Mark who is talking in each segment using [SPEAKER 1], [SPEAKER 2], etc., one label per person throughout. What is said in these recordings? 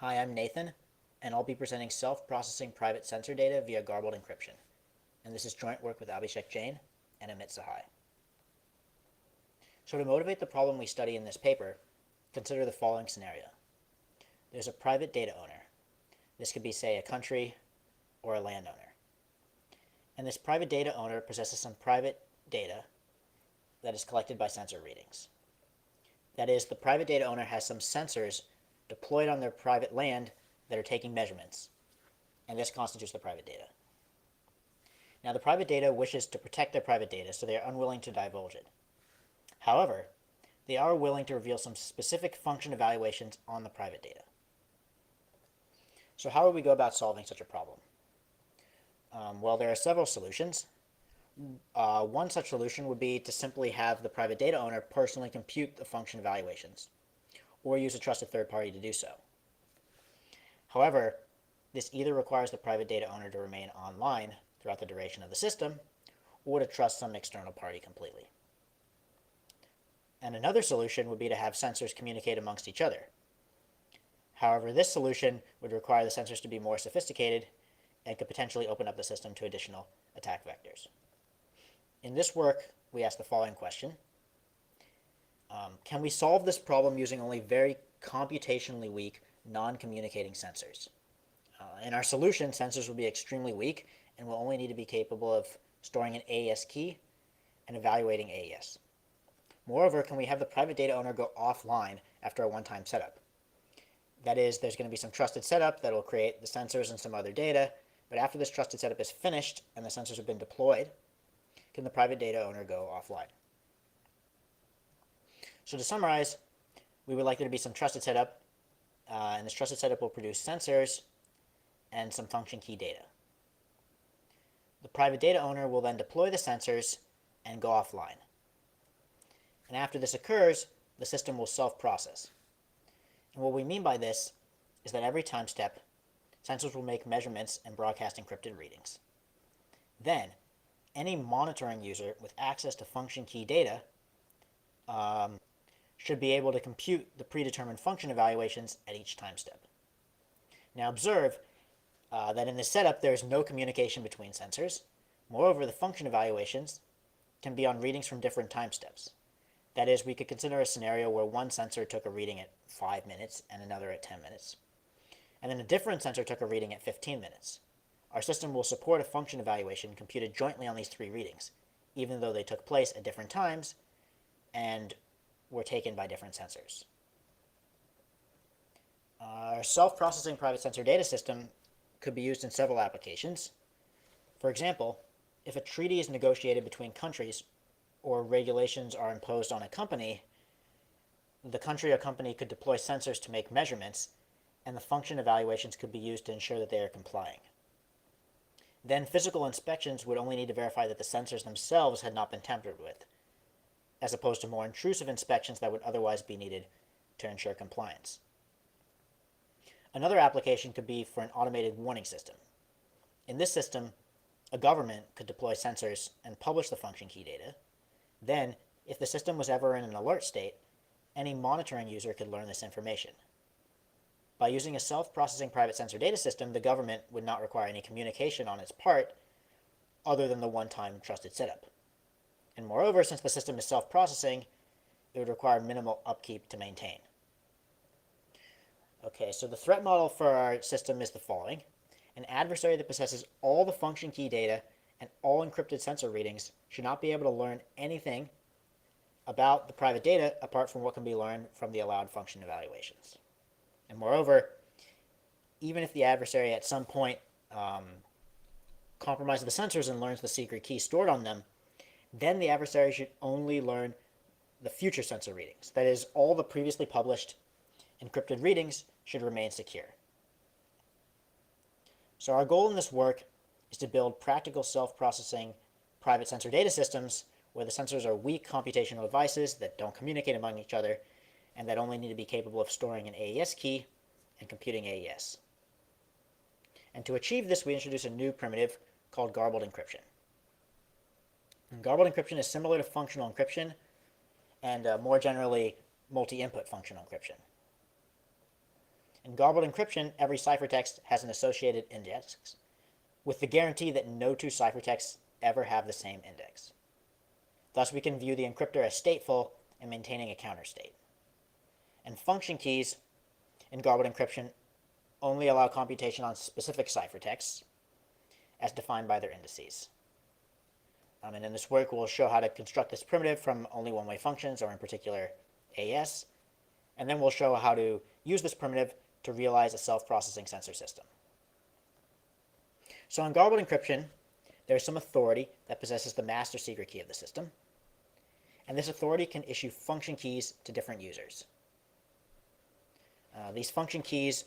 [SPEAKER 1] Hi, I'm Nathan, and I'll be presenting self-processing private sensor data via Garbled Encryption. And this is joint work with Abhishek Jain and Amit Sahai. So to motivate the problem we study in this paper, consider the following scenario. There's a private data owner. This could be, say, a country or a landowner. And this private data owner possesses some private data that is collected by sensor readings. That is, the private data owner has some sensors deployed on their private land that are taking measurements, and this constitutes the private data. Now, the private data wishes to protect their private data, so they are unwilling to divulge it. However, they are willing to reveal some specific function evaluations on the private data. So how would we go about solving such a problem? Well, there are several solutions. One such solution would be to simply have the private data owner personally compute the function evaluations, or use a trusted third party to do so. However, this either requires the private data owner to remain online throughout the duration of the system, or to trust some external party completely. And another solution would be to have sensors communicate amongst each other. However, this solution would require the sensors to be more sophisticated and could potentially open up the system to additional attack vectors. In this work, we ask the following question. Can we solve this problem using only very computationally weak, non-communicating sensors? In our solution, sensors will be extremely weak and will only need to be capable of storing an AES key and evaluating AES. Moreover, can we have the private data owner go offline after a one-time setup? That is, there's going to be some trusted setup that will create the sensors and some other data, but after this trusted setup is finished and the sensors have been deployed, can the private data owner go offline? So to summarize, we would like there to be some trusted setup, and this trusted setup will produce sensors and some function key data. The private data owner will then deploy the sensors and go offline. And after this occurs, the system will self-process. And what we mean by this is that every time step, sensors will make measurements and broadcast encrypted readings. Then, any monitoring user with access to function key data should be able to compute the predetermined function evaluations at each time step. Now observe that in this setup there is no communication between sensors. Moreover, the function evaluations can be on readings from different time steps. That is, we could consider a scenario where one sensor took a reading at 5 minutes and another at 10 minutes. And then a different sensor took a reading at 15 minutes. Our system will support a function evaluation computed jointly on these three readings, even though they took place at different times and were taken by different sensors. Our self-processing private sensor data system could be used in several applications. For example, if a treaty is negotiated between countries or regulations are imposed on a company, the country or company could deploy sensors to make measurements, and the function evaluations could be used to ensure that they are complying. Then physical inspections would only need to verify that the sensors themselves had not been tampered with, as opposed to more intrusive inspections that would otherwise be needed to ensure compliance. Another application could be for an automated warning system. In this system, a government could deploy sensors and publish the function key data. Then, if the system was ever in an alert state, any monitoring user could learn this information. By using a self-processing private sensor data system, the government would not require any communication on its part other than the one-time trusted setup. And moreover, since the system is self-processing, it would require minimal upkeep to maintain. Okay, so the threat model for our system is the following. An adversary that possesses all the function key data and all encrypted sensor readings should not be able to learn anything about the private data apart from what can be learned from the allowed function evaluations. And moreover, even if the adversary at some point compromises the sensors and learns the secret key stored on them, then the adversary should only learn the future sensor readings. That is, all the previously published encrypted readings should remain secure. So our goal in this work is to build practical self-processing private sensor data systems where the sensors are weak computational devices that don't communicate among each other and that only need to be capable of storing an AES key and computing AES. And to achieve this, we introduce a new primitive called Garbled Encryption. And Garbled Encryption is similar to functional encryption and more generally multi-input functional encryption. In garbled encryption, every ciphertext has an associated index, with the guarantee that no two ciphertexts ever have the same index. Thus, we can view the encryptor as stateful and maintaining a counter state. And function keys in garbled encryption only allow computation on specific ciphertexts as defined by their indices. And in this work, we'll show how to construct this primitive from only one-way functions, or in particular, AES. And then we'll show how to use this primitive to realize a self-processing sensor system. So in garbled encryption, there is some authority that possesses the master secret key of the system. And this authority can issue function keys to different users. These function keys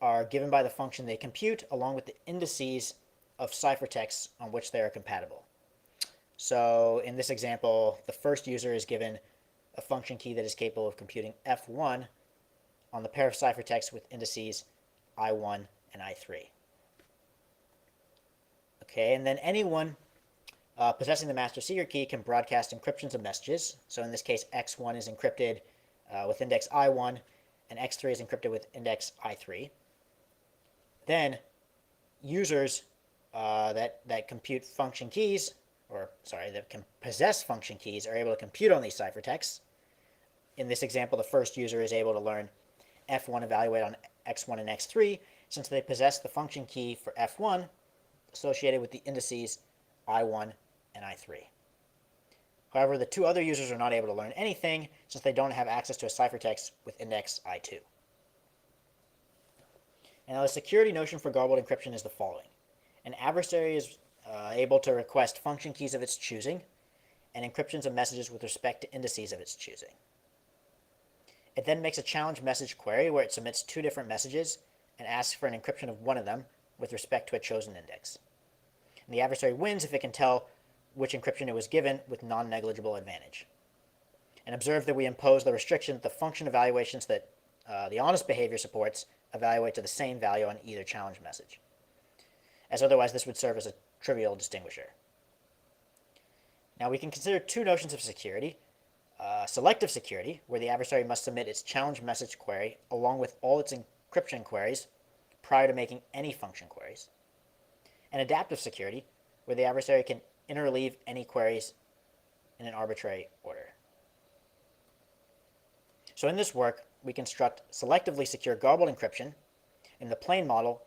[SPEAKER 1] are given by the function they compute along with the indices of ciphertexts on which they are compatible. So in this example, the first user is given a function key that is capable of computing F1 on the pair of ciphertexts with indices I1 and I3. Okay, and then anyone possessing the master secret key can broadcast encryptions of messages. So in this case, X1 is encrypted with index I1, and X3 is encrypted with index I3. Then users that compute function keys, that can possess function keys, are able to compute on these ciphertexts. In this example, the first user is able to learn F1 evaluate on X1 and X3 since they possess the function key for F1 associated with the indices I1 and I3. However, the two other users are not able to learn anything since they don't have access to a ciphertext with index I2. And now the security notion for garbled encryption is the following. An adversary is able to request function keys of its choosing and encryptions of messages with respect to indices of its choosing. It then makes a challenge message query where it submits two different messages and asks for an encryption of one of them with respect to a chosen index. And the adversary wins if it can tell which encryption it was given with non-negligible advantage. And observe that we impose the restriction that the function evaluations that the honest behavior supports evaluate to the same value on either challenge message, as otherwise this would serve as a trivial distinguisher. Now we can consider two notions of security. Selective security, where the adversary must submit its challenge message query along with all its encryption queries prior to making any function queries. And adaptive security, where the adversary can interleave any queries in an arbitrary order. So in this work, we construct selectively secure garbled encryption in the plain model,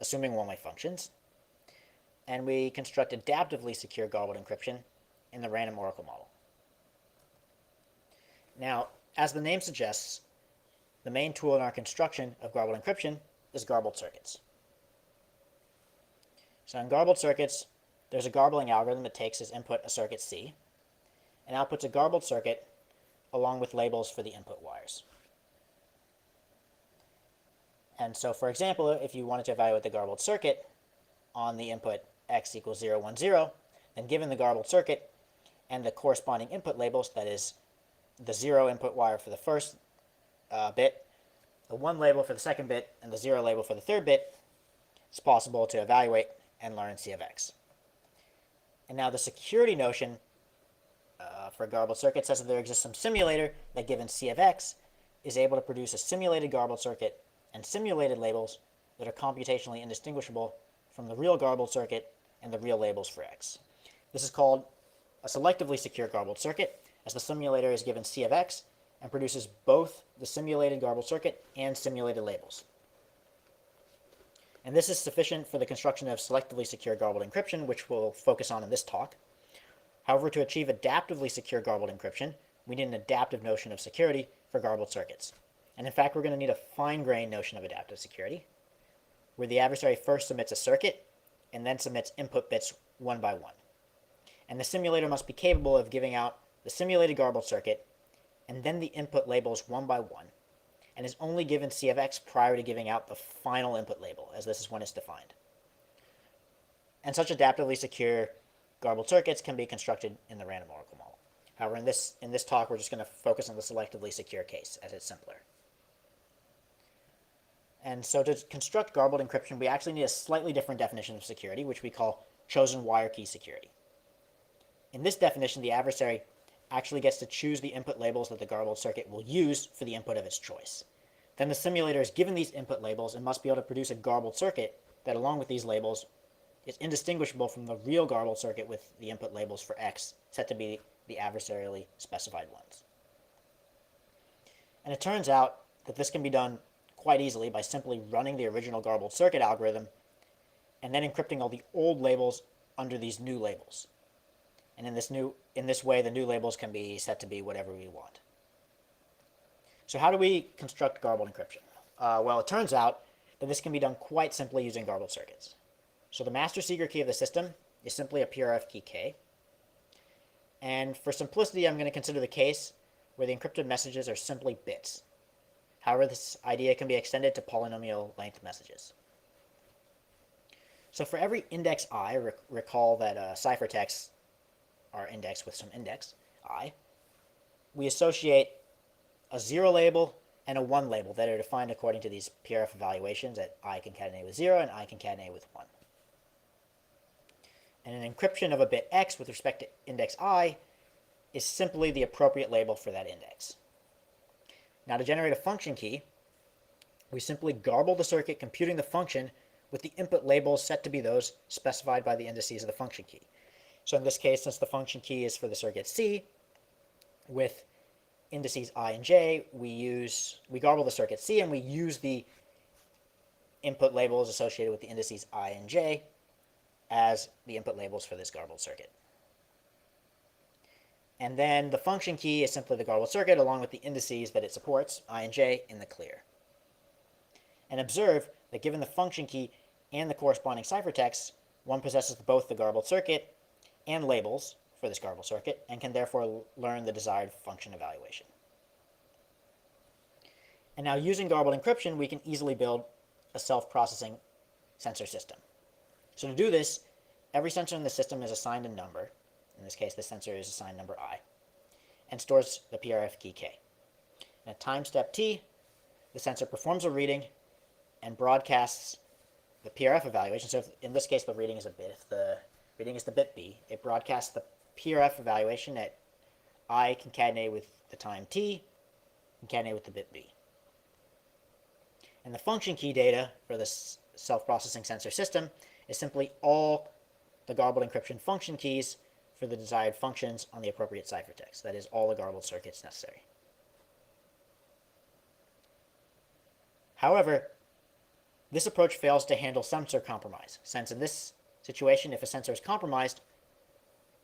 [SPEAKER 1] assuming one-way functions, and we construct adaptively secure garbled encryption in the random oracle model. Now, as the name suggests, the main tool in our construction of garbled encryption is garbled circuits. So in garbled circuits, there's a garbling algorithm that takes as input a circuit C and outputs a garbled circuit along with labels for the input wires. And so, for example, if you wanted to evaluate the garbled circuit on the input x equals 0, 1, 0, then given the garbled circuit and the corresponding input labels, that is the 0 input wire for the first bit, the 1 label for the second bit, and the 0 label for the third bit, it's possible to evaluate and learn C of x. And now the security notion for garbled circuit says that there exists some simulator that, given C of x, is able to produce a simulated garbled circuit and simulated labels that are computationally indistinguishable from the real garbled circuit and the real labels for x. This is called a selectively secure garbled circuit, as the simulator is given C of x and produces both the simulated garbled circuit and simulated labels. And this is sufficient for the construction of selectively secure garbled encryption, which we'll focus on in this talk. However, to achieve adaptively secure garbled encryption, we need an adaptive notion of security for garbled circuits. And in fact, we're going to need a fine-grained notion of adaptive security, where the adversary first submits a circuit and then submits input bits one by one. And the simulator must be capable of giving out the simulated garbled circuit and then the input labels one by one, and is only given C of x prior to giving out the final input label, as this is when it's defined. And such adaptively secure garbled circuits can be constructed in the random oracle model. However, in this talk, we're just going to focus on the selectively secure case, as it's simpler. And so to construct garbled encryption, we actually need a slightly different definition of security, which we call chosen wire key security. In this definition, the adversary actually gets to choose the input labels that the garbled circuit will use for the input of its choice. Then the simulator is given these input labels and must be able to produce a garbled circuit that, along with these labels, is indistinguishable from the real garbled circuit with the input labels for X set to be the adversarially specified ones. And it turns out that this can be done quite easily by simply running the original garbled circuit algorithm and then encrypting all the old labels under these new labels. And in this way, the new labels can be set to be whatever we want. So how do we construct garbled encryption? Well, it turns out that this can be done quite simply using garbled circuits. So the master secret key of the system is simply a PRF key K. And for simplicity, I'm going to consider the case where the encrypted messages are simply bits. However, this idea can be extended to polynomial length messages. So for every index I, recall that ciphertexts are indexed with some index I, we associate a 0 label and a 1 label that are defined according to these PRF evaluations at I concatenate with 0 and I concatenate with 1. And an encryption of a bit X with respect to index I is simply the appropriate label for that index. Now to generate a function key, we simply garble the circuit computing the function with the input labels set to be those specified by the indices of the function key. So in this case, since the function key is for the circuit C, with indices I and J, we garble the circuit C and we use the input labels associated with the indices I and J as the input labels for this garbled circuit. And then the function key is simply the garbled circuit along with the indices that it supports, I and J, in the clear. And observe that given the function key and the corresponding ciphertext, one possesses both the garbled circuit and labels for this garbled circuit and can therefore learn the desired function evaluation. And now using garbled encryption, we can easily build a self-processing sensor system. So to do this, every sensor in the system is assigned a number. In this case, the sensor is assigned number I, and stores the PRF key K. And at time step T, the sensor performs a reading and broadcasts the PRF evaluation. So if, in this case, the reading is a bit. If the reading is the bit B, it broadcasts the PRF evaluation at I concatenate with the time T, concatenate with the bit B. And the function key data for this self-processing sensor system is simply all the garbled encryption function keys for the desired functions on the appropriate ciphertext. That is, all the garbled circuits necessary. However, this approach fails to handle sensor compromise, since in this situation, if a sensor is compromised,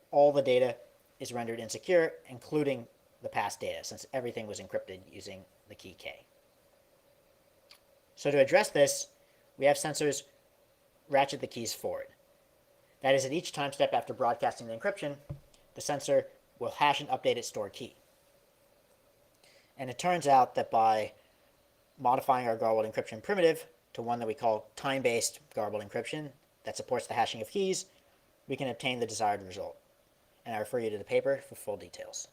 [SPEAKER 1] all the data is rendered insecure, including the past data, since everything was encrypted using the key K. So to address this, we have sensors ratchet the keys forward. That is, at each time step after broadcasting the encryption, the sensor will hash and update its stored key. And it turns out that by modifying our garbled encryption primitive to one that we call time-based garbled encryption that supports the hashing of keys, we can obtain the desired result. And I refer you to the paper for full details.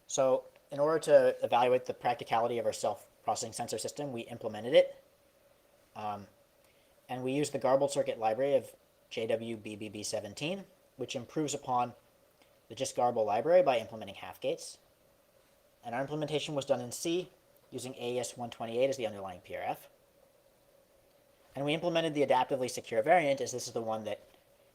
[SPEAKER 1] So in order to evaluate the practicality of our self-processing sensor system, we implemented it. And we used the garbled circuit library of JWBBB17, which improves upon the JISC-garble library by implementing half gates. And our implementation was done in C, using AES-128 as the underlying PRF. And we implemented the adaptively secure variant, as this is the one that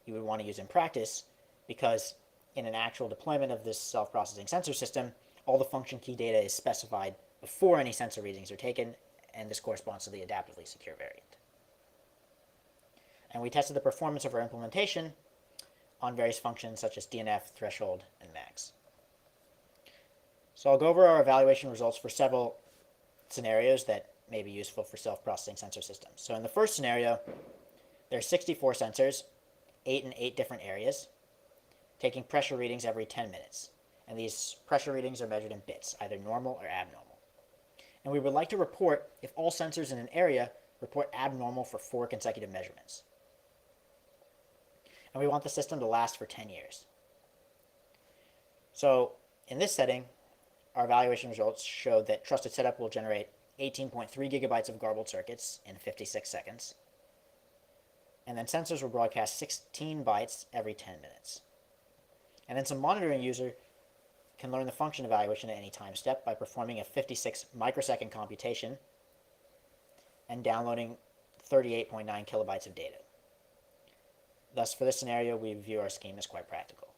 [SPEAKER 1] you would want to use in practice, because in an actual deployment of this self-processing sensor system, all the function key data is specified before any sensor readings are taken, and this corresponds to the adaptively secure variant. And we tested the performance of our implementation on various functions such as DNF, threshold, and max. So I'll go over our evaluation results for several scenarios that may be useful for self-processing sensor systems. So in the first scenario, there are 64 sensors, 8 in 8 different areas, taking pressure readings every 10 minutes. And these pressure readings are measured in bits, either normal or abnormal. And we would like to report if all sensors in an area report abnormal for 4 consecutive measurements. And we want the system to last for 10 years. So in this setting, our evaluation results showed that trusted setup will generate 18.3 gigabytes of garbled circuits in 56 seconds. And then sensors will broadcast 16 bytes every 10 minutes. And then some monitoring user can learn the function evaluation at any time step by performing a 56 microsecond computation and downloading 38.9 kilobytes of data. Thus, for this scenario, we view our scheme as quite practical.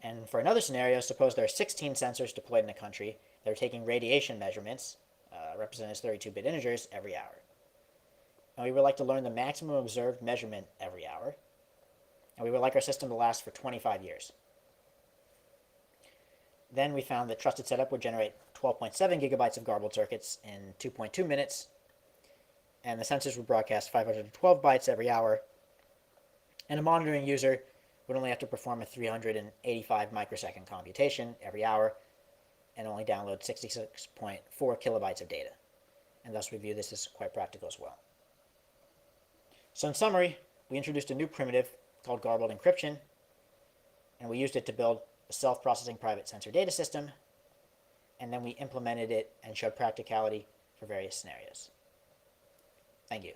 [SPEAKER 1] And for another scenario, suppose there are 16 sensors deployed in a country that are taking radiation measurements, represented as 32-bit integers, every hour. And we would like to learn the maximum observed measurement every hour, and we would like our system to last for 25 years. Then we found that trusted setup would generate 12.7 gigabytes of garbled circuits in 2.2 minutes, and the sensors would broadcast 512 bytes every hour, and a monitoring user would only have to perform a 385 microsecond computation every hour and only download 66.4 kilobytes of data. And thus we view this as quite practical as well. So in summary, we introduced a new primitive called Garbled Encryption, and we used it to build a self-processing private sensor data system, and then we implemented it and showed practicality for various scenarios. Thank you.